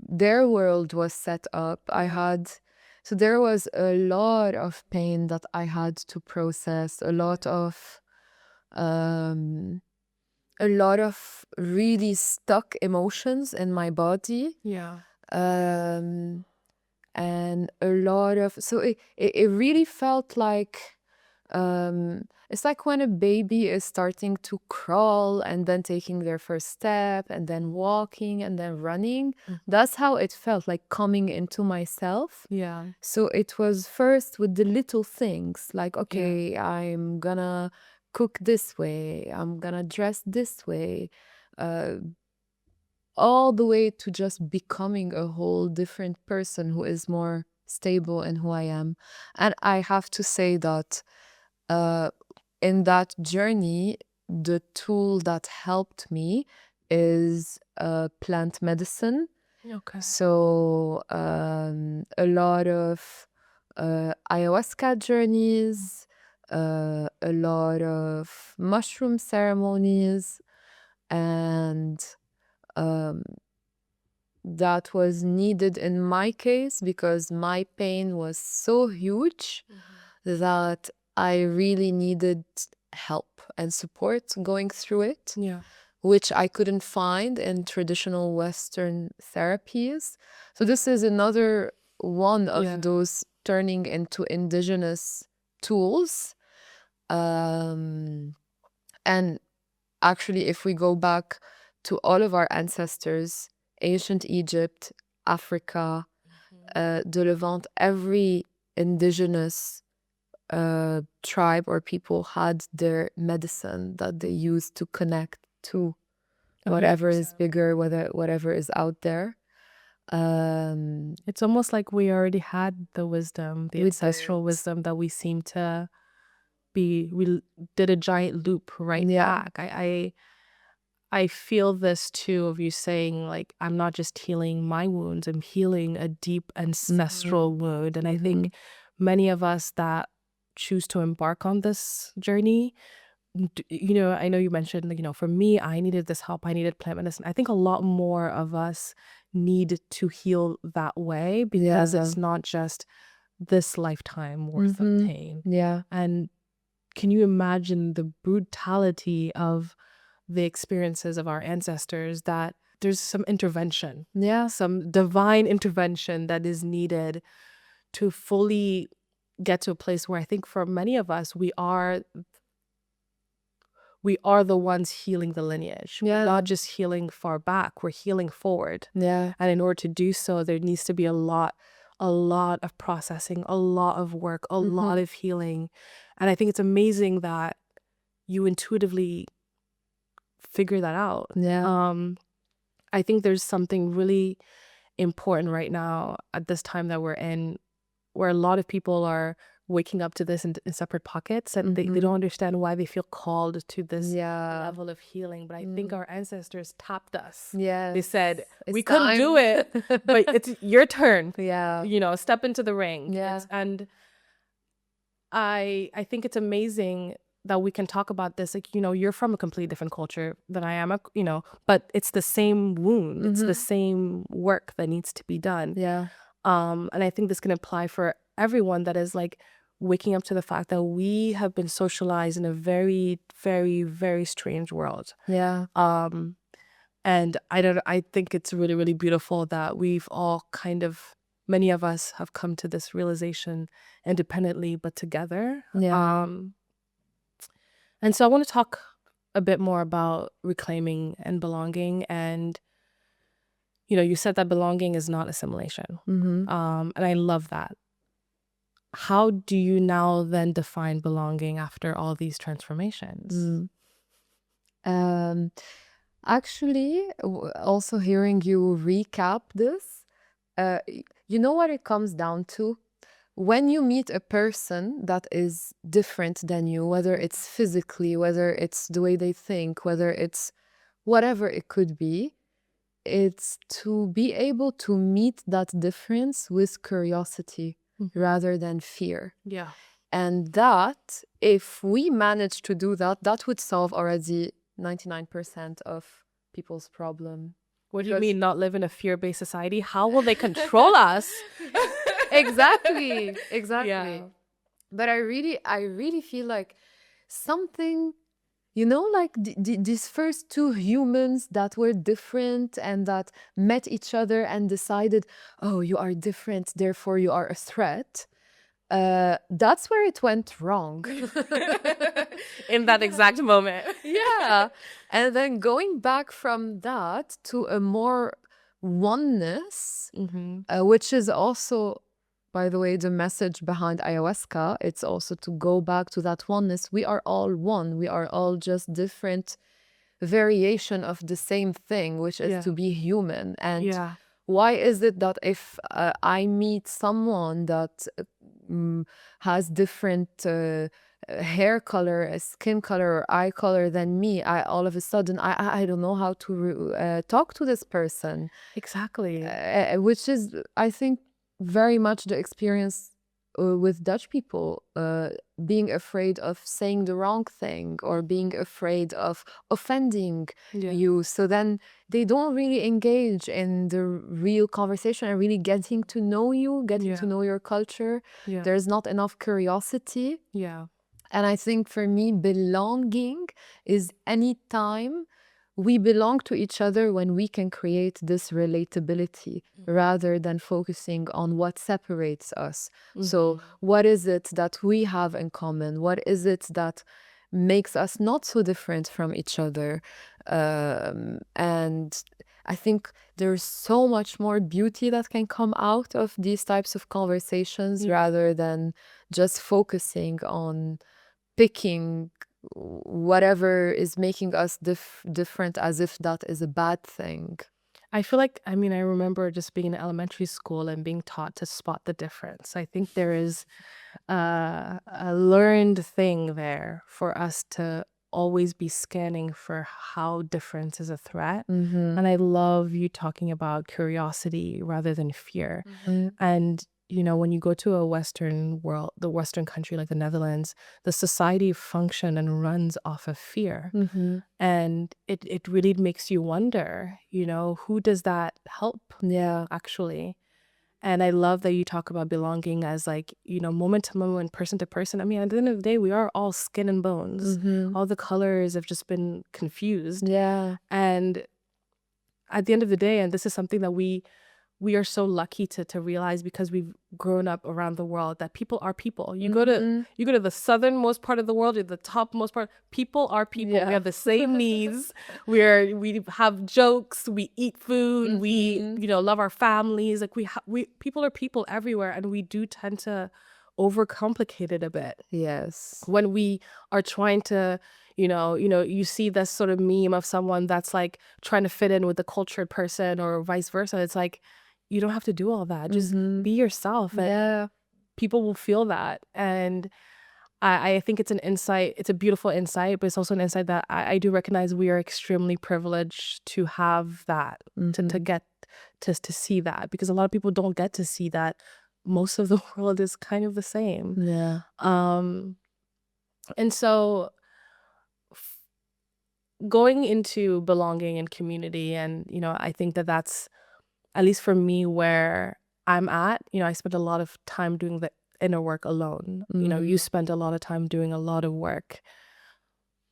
their world was set up. So there was a lot of pain that I had to process, a lot of really stuck emotions in my body. Yeah. And a lot of, so it really felt like, it's like when a baby is starting to crawl and then taking their first step and then walking and then running. That's how it felt, like coming into myself. Yeah. So it was first with the little things, like, okay, I'm gonna cook this way, I'm gonna dress this way, all the way to just becoming a whole different person who is more stable in who I am. And I have to say that in that journey, the tool that helped me is plant medicine. Okay. So a lot of ayahuasca journeys, a lot of mushroom ceremonies, and that was needed in my case because my pain was so huge that I really needed help and support going through it, Yeah. which I couldn't find in traditional Western therapies. So this is another one of those turning into indigenous tools. And actually, if we go back to all of our ancestors, ancient Egypt, Africa, the Levant, every indigenous tribe or people had their medicine that they used to connect to whatever is bigger, whatever is out there. It's almost like we already had the wisdom, the We ancestral did. wisdom that we seem to we did a giant loop right Yeah. back. I feel this too of you saying like, I'm not just healing my wounds, I'm healing a deep ancestral wound. And I think many of us that choose to embark on this journey, I know you mentioned, like, for me, I needed this help. I needed plant medicine. I think a lot more of us need to heal that way because it's not just this lifetime worth of pain. Yeah. And can you imagine the brutality of the experiences of our ancestors that there's some intervention, Yeah. some divine intervention that is needed to fully get to a place where I think for many of us, we are the ones healing the lineage. We're Yeah. not just healing far back, we're healing forward. Yeah. And in order to do so, there needs to be a lot of processing, a lot of work, a lot of healing. And I think it's amazing that you intuitively figure that out. Yeah. I think there's something really important right now at this time that we're in, where a lot of people are waking up to this in separate pockets, and they don't understand why they feel called to this Yeah. level of healing. But I think our ancestors tapped us. Yes. They said, It's we couldn't do time. it, but it's your turn. Yeah. You know, step into the ring. Yeah. And I think it's amazing that we can talk about this. Like, you know, you're from a completely different culture than I am, you know, but it's the same wound. It's the same work that needs to be done. Yeah. And I think this can apply for everyone that is like waking up to the fact that we have been socialized in a very, very, very strange world. Yeah. And I think it's really, really beautiful that we've all many of us have come to this realization independently, but together. Yeah. And so I want to talk a bit more about reclaiming and belonging. And, you know, you said that belonging is not assimilation. And I love that. How do you now then define belonging after all these transformations? Actually, also hearing you recap this, you know what it comes down to? When you meet a person that is different than you, whether it's physically, whether it's the way they think, whether it's whatever it could be, it's to be able to meet that difference with curiosity rather than fear. Yeah. And that, if we manage to do that, that would solve already 99% of people's problem. What do you mean, not live in a fear-based society? How will they control us? Exactly. Yeah. But I really feel like something, you know, like these first two humans that were different and that met each other and decided, oh, you are different, therefore you are a threat. That's where it went wrong. In that exact moment. Yeah. And then going back from that to a more oneness, which is also, by the way, the message behind ayahuasca. It's also to go back to that oneness. We are all one. We are all just different variation of the same thing, which is to be human. And why is it that if I meet someone that has different hair color, skin color, or eye color than me, I all of a sudden I don't know how to talk to this person. Exactly. Which is, I think, very much the experience with Dutch people, being afraid of saying the wrong thing or being afraid of offending you. So then they don't really engage in the real conversation and really getting to know you, getting to know your culture. There's not enough curiosity. And I think for me, belonging is any time we belong to each other when we can create this relatability rather than focusing on what separates us. So what is it that we have in common? What is it that makes us not so different from each other? And I think there's so much more beauty that can come out of these types of conversations rather than just focusing on picking whatever is making us different as if that is a bad thing. I feel like, I mean, I remember just being in elementary school and being taught to spot the difference. I think there is a learned thing there for us to always be scanning for how difference is a threat. And I love you talking about curiosity rather than fear. And you know, when you go to a Western world, the Western country like the Netherlands, the society function and runs off of fear. And it really makes you wonder, you know, who does that help? Actually. And I love that you talk about belonging as like, you know, moment to moment, person to person. I mean, at the end of the day, we are all skin and bones. All the colors have just been confused. And at the end of the day, and this is something that we are so lucky to realize, because we've grown up around the world, that people are people. You go to the southernmost part of the world, or the topmost part, people are people. We Yeah. have the same needs. We have jokes, we eat food, we love our families. Like we people are people everywhere, and we do tend to overcomplicate it a bit Yes. when we are trying to, you see this sort of meme of someone that's like trying to fit in with the cultured person or vice versa. It's like, you don't have to do all that. Just be yourself, and Yeah. people will feel that. And I think it's an insight. It's a beautiful insight, but it's also an insight that I do recognize we are extremely privileged to have that, to get to see that, because a lot of people don't get to see that. Most of the world is kind of the same. Yeah. And so going into belonging and community, and I think that that's, at least for me, where I'm at. I spend a lot of time doing the inner work alone. You spend a lot of time doing a lot of work,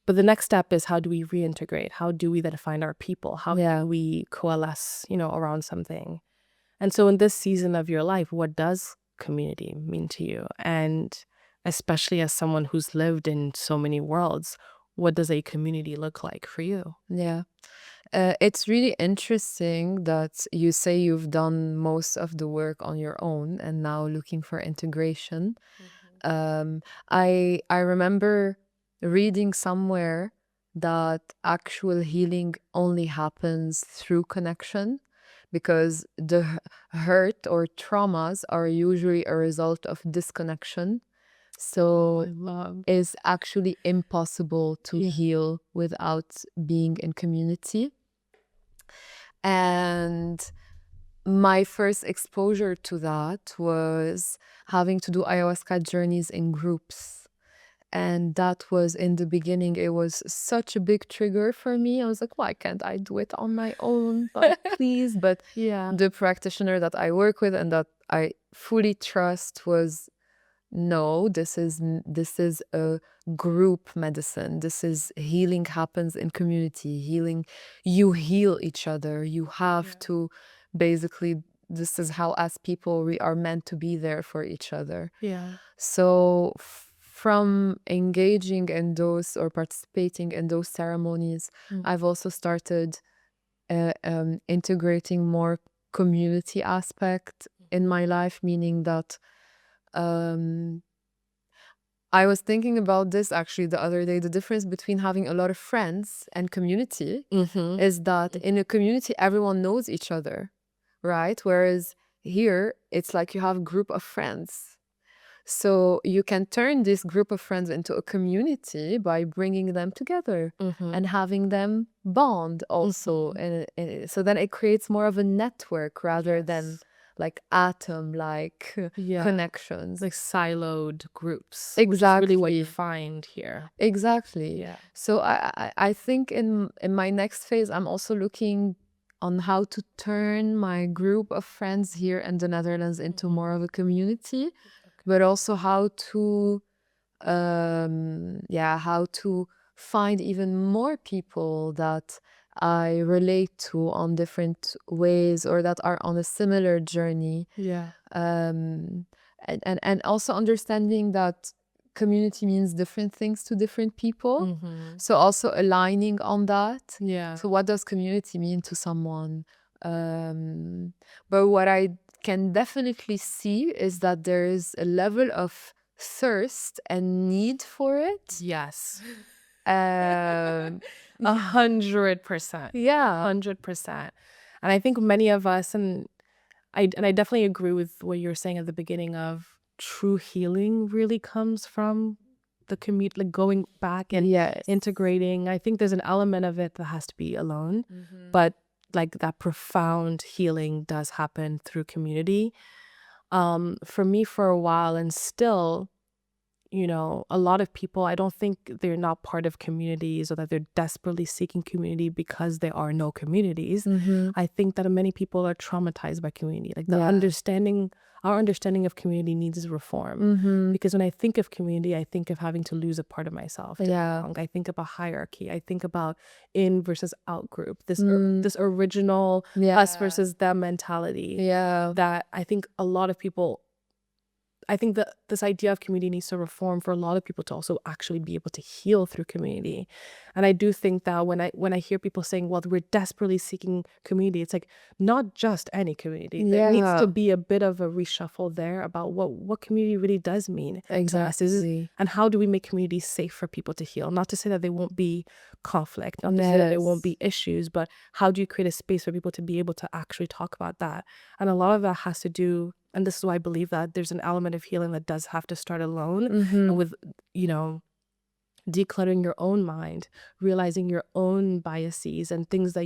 but the next step is, how do we reintegrate? How do we then find our people? How do we coalesce around something? And so in this season of your life, what does community mean to you? And especially as someone who's lived in so many worlds, what does a community look like for you? Yeah. It's really interesting that you say you've done most of the work on your own and now looking for integration. I remember reading somewhere that actual healing only happens through connection, because the hurt or traumas are usually a result of disconnection. So it's actually impossible to heal without being in community. And my first exposure to that was having to do ayahuasca journeys in groups. And that was, in the beginning, it was such a big trigger for me. I was like, why can't I do it on my own? But please. But the practitioner that I work with and that I fully trust was, no, this is a group medicine. This is healing happens in community. Healing, you heal each other. You have to basically, this is how as people we are meant to be there for each other. So from engaging in those or participating in those ceremonies, I've also started integrating more community aspect in my life, meaning that I was thinking about this actually the other day. The difference between having a lot of friends and community is that in a community, everyone knows each other, right? Whereas here, it's like you have a group of friends. So you can turn this group of friends into a community by bringing them together and having them bond also. And so then it creates more of a network rather than like atom-like connections. Like siloed groups. Exactly. Which is really what you find here. Exactly. Yeah. So I think in my next phase, I'm also looking on how to turn my group of friends here in the Netherlands into more of a community, but also how to find even more people that I relate to on different ways or that are on a similar journey. And also understanding that community means different things to different people. So also aligning on that. So what does community mean to someone? But what I can definitely see is that there is a level of thirst and need for it. Yes. 100%. 100%. Yeah. 100%. And I think many of us, and I definitely agree with what you were saying at the beginning, of true healing really comes from the community, like going back and integrating. I think there's an element of it that has to be alone, but like that profound healing does happen through community. For me, for a while, and still, a lot of people, I don't think they're not part of communities or that they're desperately seeking community because there are no communities. I think that many people are traumatized by community. Like our understanding of community needs reform. Because when I think of community, I think of having to lose a part of myself to belong. I think about hierarchy. I think about in versus out group. This original us versus them mentality. That I think a lot of people, I think that this idea of community needs to reform for a lot of people to also actually be able to heal through community. And I do think that when I hear people saying, well, we're desperately seeking community, it's like not just any community. There needs to be a bit of a reshuffle there about what community really does mean to us. And how do we make community safe for people to heal? Not to say that there won't be conflict, not to say that there won't be issues, but how do you create a space for people to be able to actually talk about that? And a lot of that has to do, and this is why I believe that there's an element of healing that does have to start alone, and with, decluttering your own mind, realizing your own biases and things that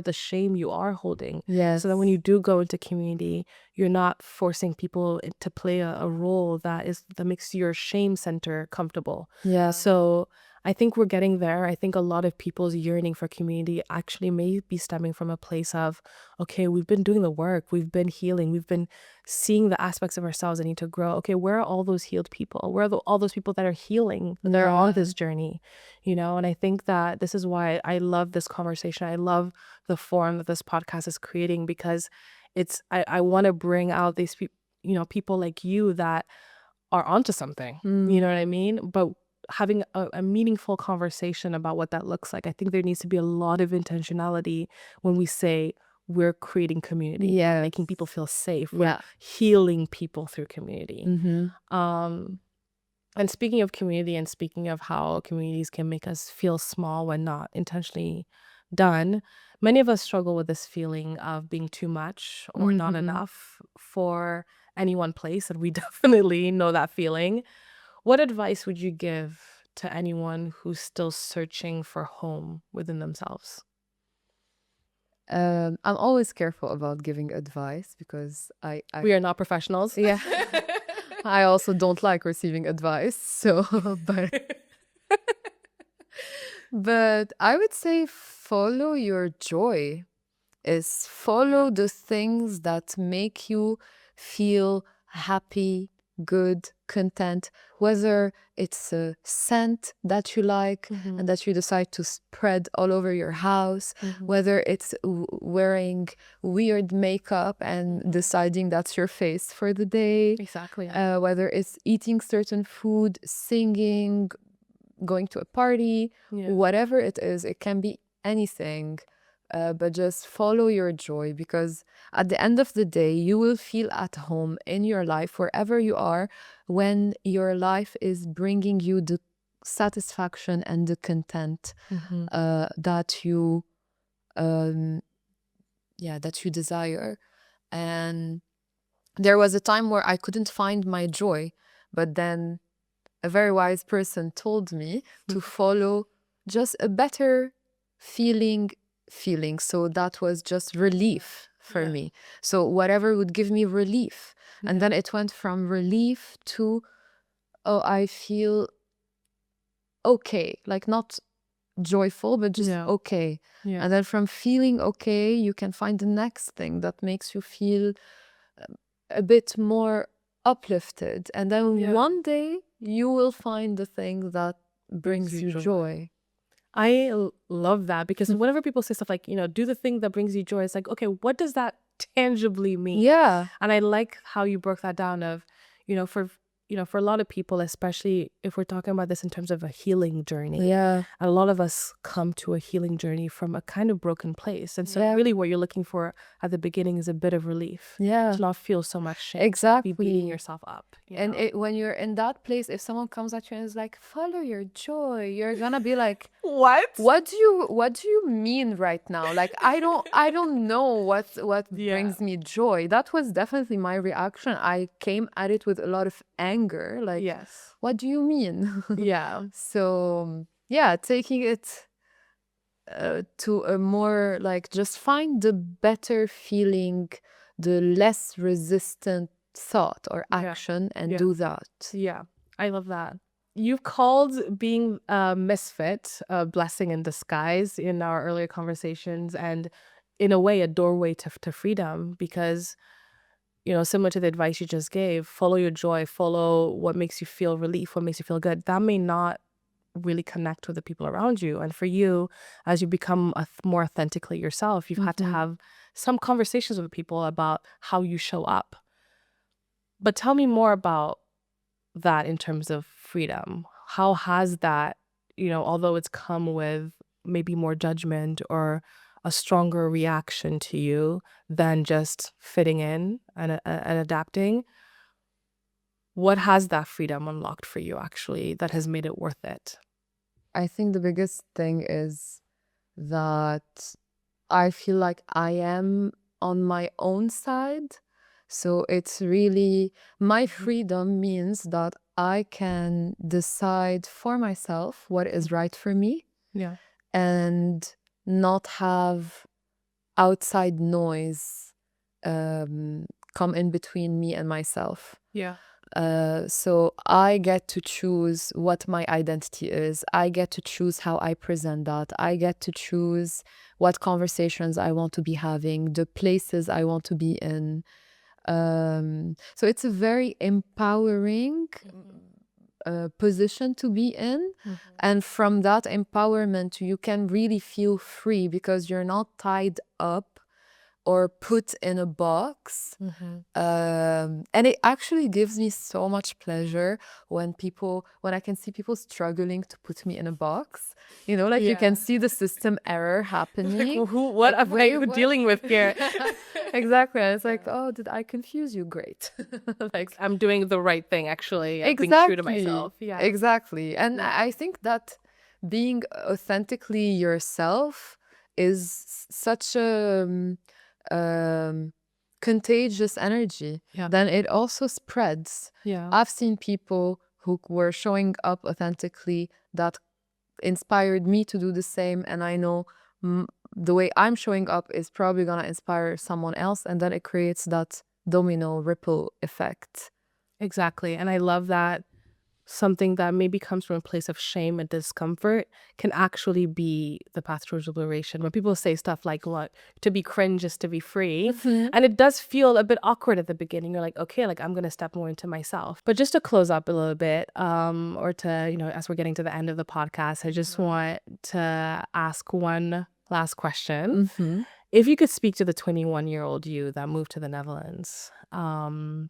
the shame you are holding. So that when you do go into community, you're not forcing people to play a role that makes your shame center comfortable. So I think we're getting there. I think a lot of people's yearning for community actually may be stemming from a place of, okay, we've been doing the work, we've been healing, we've been seeing the aspects of ourselves that need to grow. Okay, where are all those healed people? Where are all those people that are healing, that are on this journey? And I think that this is why I love this conversation. I love the forum that this podcast is creating, because I want to bring out these people like you that are onto something. You know what I mean? But having a meaningful conversation about what that looks like. I think there needs to be a lot of intentionality when we say we're creating community, making people feel safe, we're healing people through community. And speaking of community, and speaking of how communities can make us feel small when not intentionally done, many of us struggle with this feeling of being too much or not enough for any one place, and we definitely know that feeling. What advice would you give to anyone who's still searching for home within themselves? I'm always careful about giving advice because We are not professionals. I also don't like receiving advice. So, but I would say follow your joy. Follow the things that make you feel happy, good, content, whether it's a scent that you like and that you decide to spread all over your house, whether it's wearing weird makeup and deciding that's your face for the day. Exactly. Whether it's eating certain food, singing, going to a party, whatever it is, it can be anything. But just follow your joy, because at the end of the day, you will feel at home in your life, wherever you are, when your life is bringing you the satisfaction and the content that you desire. And there was a time where I couldn't find my joy, but then a very wise person told me to follow just a better feeling. So that was just relief for me. So whatever would give me relief. And then it went from relief to, I feel okay, like not joyful, but just okay. And then from feeling okay, you can find the next thing that makes you feel a bit more uplifted. And then one day you will find the thing that brings you joy. I love that, because whenever people say stuff like, do the thing that brings you joy, it's like, okay, what does that tangibly mean? And I like how you broke that down of, for a lot of people, especially if we're talking about this in terms of a healing journey, a lot of us come to a healing journey from a kind of broken place. And so really what you're looking for at the beginning is a bit of relief. To not feel so much shame. Exactly. Be beating yourself up. And when you're in that place, if someone comes at you and is like, follow your joy, you're gonna be like, What do you mean right now? Like, I don't know what brings me joy. That was definitely my reaction. I came at it with a lot of anger. Like, what do you mean? So taking it to a more like, just find the better feeling, the less resistant thought or action, and do that. I love that. You've called being a misfit a blessing in disguise in our earlier conversations, and in a way, a doorway to freedom because, similar to the advice you just gave, follow your joy, follow what makes you feel relief, what makes you feel good. That may not really connect with the people around you. And for you, as you become more authentically yourself, you've had to Mm-hmm. have some conversations with people about how you show up. But tell me more about that in terms of freedom. How has that, although it's come with maybe more judgment or a stronger reaction to you than just fitting in and adapting, what has that freedom unlocked for you actually that has made it worth it? I think the biggest thing is that I feel like I am on my own side. So it's really my Mhm. freedom means that I can decide for myself what is right for me Yeah. and not have outside noise um, come in between me and myself. Yeah. So I get to choose what my identity is. I get to choose how I present that. I get to choose what conversations I want to be having, the places I want to be in. So it's a very empowering position to be in. Mhm. And from that empowerment, you can really feel free because you're not tied up or put in a box. Mhm. And it actually gives me so much pleasure when I can see people struggling to put me in a box. Like you can Yeah. see the system error Like, happening. what Like, am I what? dealing with here? Exactly. And it's like, Yeah. oh, did I confuse you? Great. Like, I'm doing the right thing, actually, being true to exactly. myself. Yeah. Exactly. And Yeah. I think that being authentically yourself is such a um, contagious energy. Yeah. Then it also spreads. Yeah. I've seen people who were showing up authentically that inspired me to do the same. And I know the way I'm showing up is probably going to inspire someone else. And then it creates that domino ripple effect. Exactly. And I love that something that maybe comes from a place of shame and discomfort can actually be the path towards liberation. When people say stuff like, "What to be cringe is to be free," Mhm. and it does feel a bit awkward at the beginning. You're like, okay, like I'm gonna step more into myself. But just to close up a little bit, or to, as we're getting to the end of the podcast, I just want to ask one last question. Mhm. If you could speak to the 21-year-old you that moved to the Netherlands,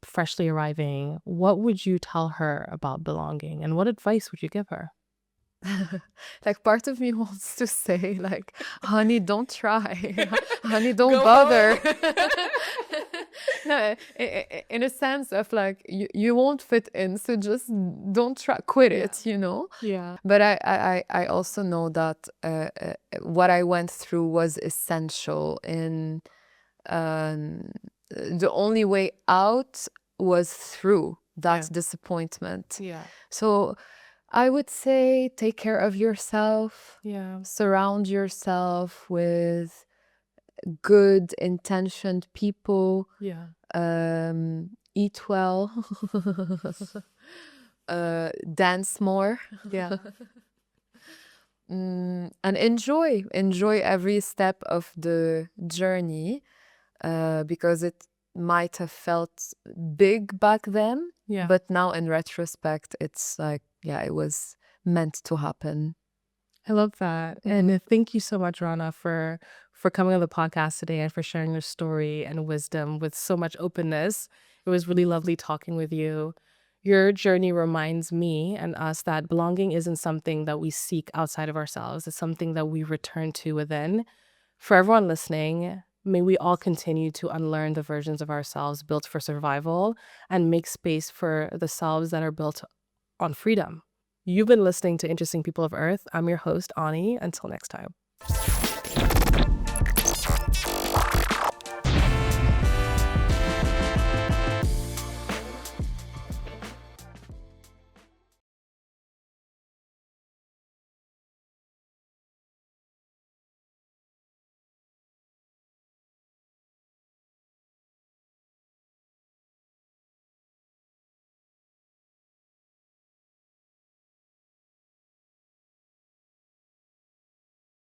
freshly arriving, what would you tell her about belonging and what advice would you give her? Like part of me wants to say like, honey, don't try. Honey, don't Go bother. home. No, in a sense of like you won't fit in, so just don't try, quit Yeah. it. Yeah. But I also know that what I went through was essential in um, the only way out was through that Yeah. disappointment. Yeah. So I would say take care of yourself, Yeah. surround yourself with good intentioned people, Yeah. eat well, dance more, Yeah. and enjoy every step of the journey because it might have felt big back then, Yeah. but now in retrospect, it's like, yeah, it was meant to happen. I love that. And thank you so much, Rana, for coming on the podcast today and for sharing your story and wisdom with so much openness. It was really lovely talking with you. Your journey reminds me and us that belonging isn't something that we seek outside of ourselves. It's something that we return to within. For everyone listening, may we all continue to unlearn the versions of ourselves built for survival and make space for the selves that are built on freedom. You've been listening to Interesting People of Earth. I'm your host, Onyi. Until next time.